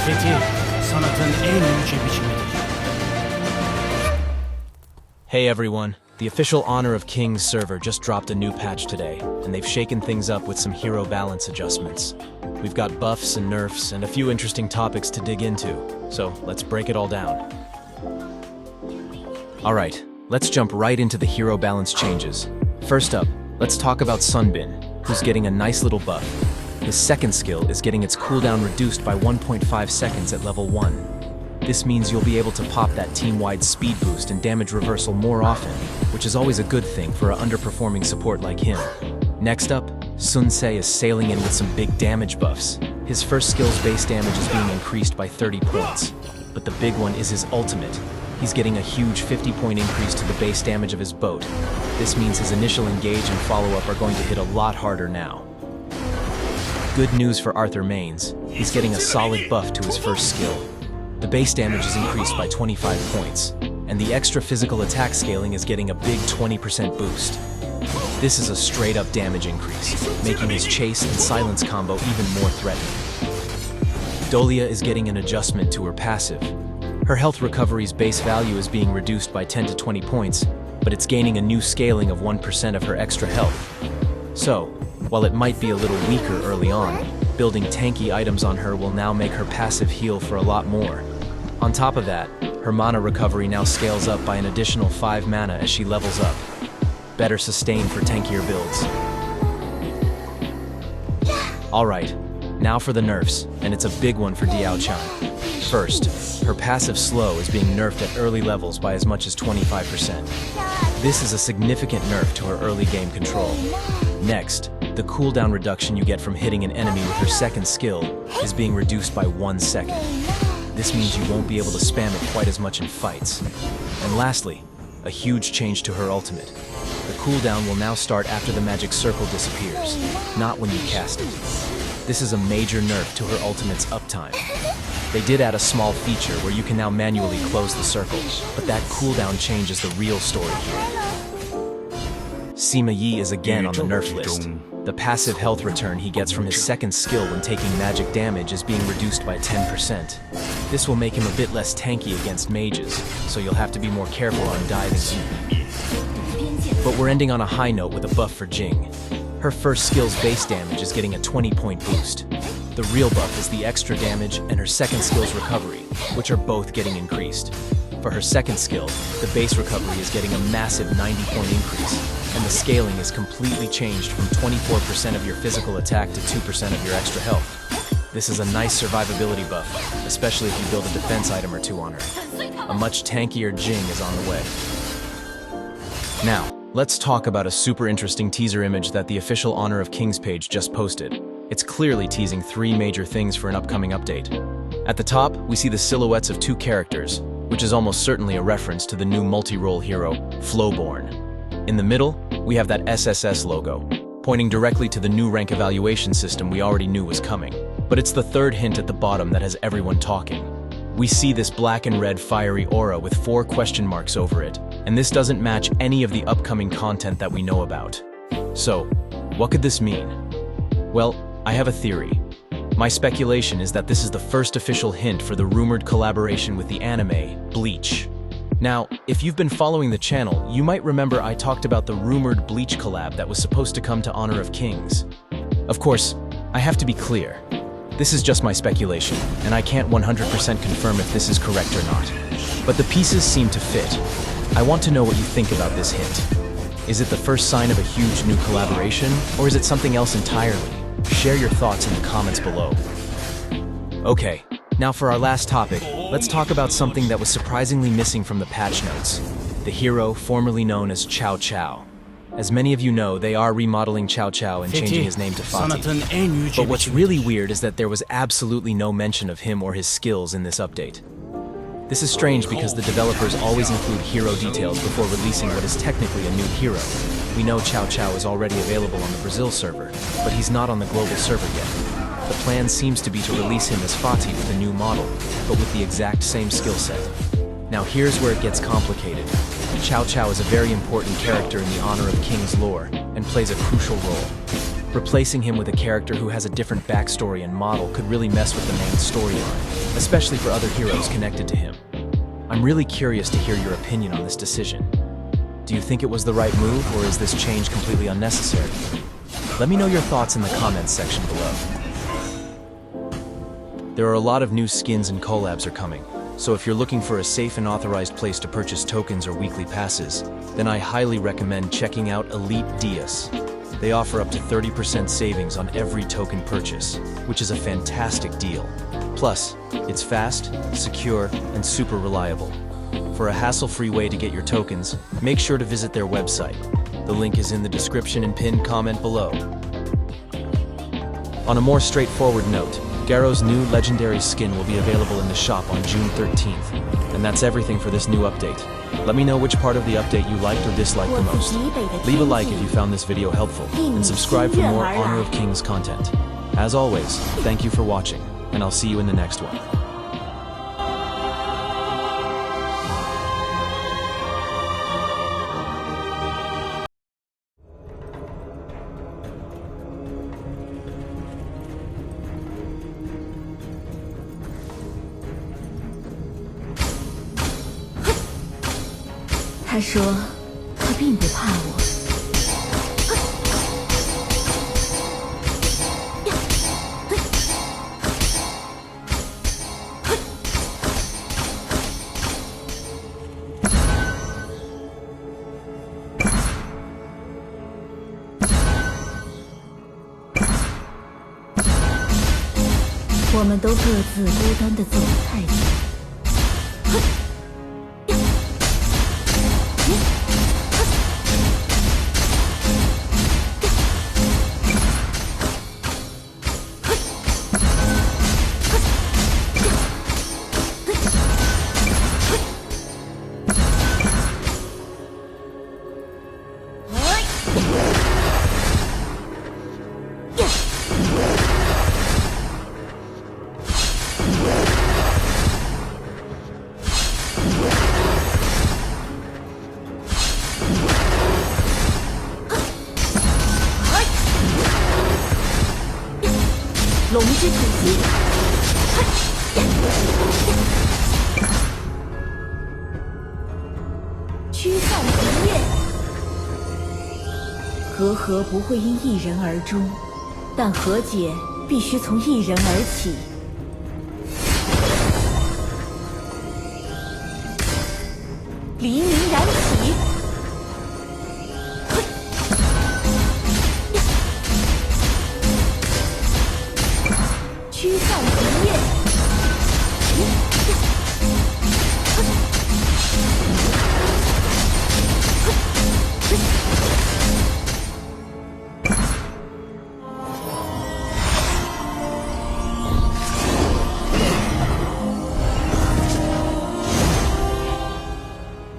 Fethi, sanatın en yüce biçimidir. Hey everyone, the official Honor of Kings server just dropped a new patch today, and they've shaken things up with some hero balance adjustments. We've got buffs and nerfs and a few interesting topics to dig into, so let's break it all down. Alright, let's jump right into the hero balance changes. First up, let's talk about Sunbin, who's getting a nice little buff. His second skill is getting its cooldown reduced by 1.5 seconds at level 1. This means you'll be able to pop that team-wide speed boost and damage reversal more often, which is always a good thing for an underperforming support like him. Next up, Sun Se is sailing in with some big damage buffs. His first skill's base damage is being increased by 30 points, but the big one is his ultimate. He's getting a huge 50-point increase to the base damage of his boat. This means his initial engage and follow-up are going to hit a lot harder now. Good news for Arthur Mains, he's getting a solid buff to his first skill. The base damage is increased by 25 points, and the extra physical attack scaling is getting a big 20% boost. This is a straight-up damage increase, making his chase and silence combo even more threatening. Dolia is getting an adjustment to her passive. Her health recovery's base value is being reduced by 10 to 20 points, but it's gaining a new scaling of 1% of her extra health. So, while it might be a little weaker early on, building tanky items on her will now make her passive heal for a lot more. On top of that, her mana recovery now scales up by an additional 5 mana as she levels up. Better sustain for tankier builds. Alright, now for the nerfs, and it's a big one for Diaochan. First, her passive slow is being nerfed at early levels by as much as 25%. This is a significant nerf to her early game control. Next, the cooldown reduction you get from hitting an enemy with her second skill is being reduced by 1 second. This means you won't be able to spam it quite as much in fights. And lastly, a huge change to her ultimate. The cooldown will now start after the magic circle disappears, not when you cast it. This is a major nerf to her ultimate's uptime. They did add a small feature where you can now manually close the circle, but that cooldown change is the real story here. Sima Yi is again on the nerf list. The passive health return he gets from his second skill when taking magic damage is being reduced by 10%. This will make him a bit less tanky against mages, so you'll have to be more careful on diving in. But we're ending on a high note with a buff for Jing. Her first skill's base damage is getting a 20-point boost. The real buff is the extra damage and her second skill's recovery, which are both getting increased. For her second skill, the base recovery is getting a massive 90-point increase, and the scaling is completely changed from 24% of your physical attack to 2% of your extra health. This is a nice survivability buff, especially if you build a defense item or two on her. A much tankier Jing is on the way. Now, let's talk about a super interesting teaser image that the official Honor of Kings page just posted. It's clearly teasing 3 major things for an upcoming update. At the top, we see the silhouettes of 2 characters, which is almost certainly a reference to the new multi-role hero, Flowborn. In the middle, we have that SSS logo, pointing directly to the new rank evaluation system we already knew was coming. But it's the third hint at the bottom that has everyone talking. We see this black and red fiery aura with 4 question marks over it, and this doesn't match any of the upcoming content that we know about. So, what could this mean? Well, I have a theory. My speculation is that this is the first official hint for the rumored collaboration with the anime, Bleach. Now, if you've been following the channel, you might remember I talked about the rumored Bleach collab that was supposed to come to Honor of Kings. Of course, I have to be clear. This is just my speculation, and I can't 100% confirm if this is correct or not. But the pieces seem to fit. I want to know what you think about this hint. Is it the first sign of a huge new collaboration, or is it something else entirely? Share your thoughts in the comments below. Okay, now for our last topic, let's talk about something that was surprisingly missing from the patch notes. The hero formerly known as Cao Cao. As many of you know, they are remodeling Cao Cao and changing his name to Fatih. But what's really weird is that there was absolutely no mention of him or his skills in this update. This is strange because the developers always include hero details before releasing what is technically a new hero. We know Cao Cao is already available on the Brazil server, but he's not on the global server yet. The plan seems to be to release him as Fatih with a new model, but with the exact same skill set. Now here's where it gets complicated. Cao Cao is a very important character in the Honor of Kings lore, and plays a crucial role. Replacing him with a character who has a different backstory and model could really mess with the main storyline, especially for other heroes connected to him. I'm really curious to hear your opinion on this decision. Do you think it was the right move, or is this change completely unnecessary? Let me know your thoughts in the comments section below. There are a lot of new skins and collabs are coming, so if you're looking for a safe and authorized place to purchase tokens or weekly passes, then I highly recommend checking out Elitedias. They offer up to 30% savings on every token purchase, which is a fantastic deal. Plus, it's fast, secure, and super reliable. For a hassle-free way to get your tokens, make sure to visit their website. The link is in the description and pinned comment below. On a more straightforward note, Garo's new legendary skin will be available in the shop on June 13th. And that's everything for this new update. Let me know which part of the update you liked or disliked the most. Leave a like if you found this video helpful, and subscribe for more Honor of Kings content. As always, thank you for watching, and I'll see you in the next one.他说，他并不怕我。我们都各自孤单地走了太久。龙之吐息，驱散敌焰。隔阂不会因一人而终，但和解必须从一人而起。黎明。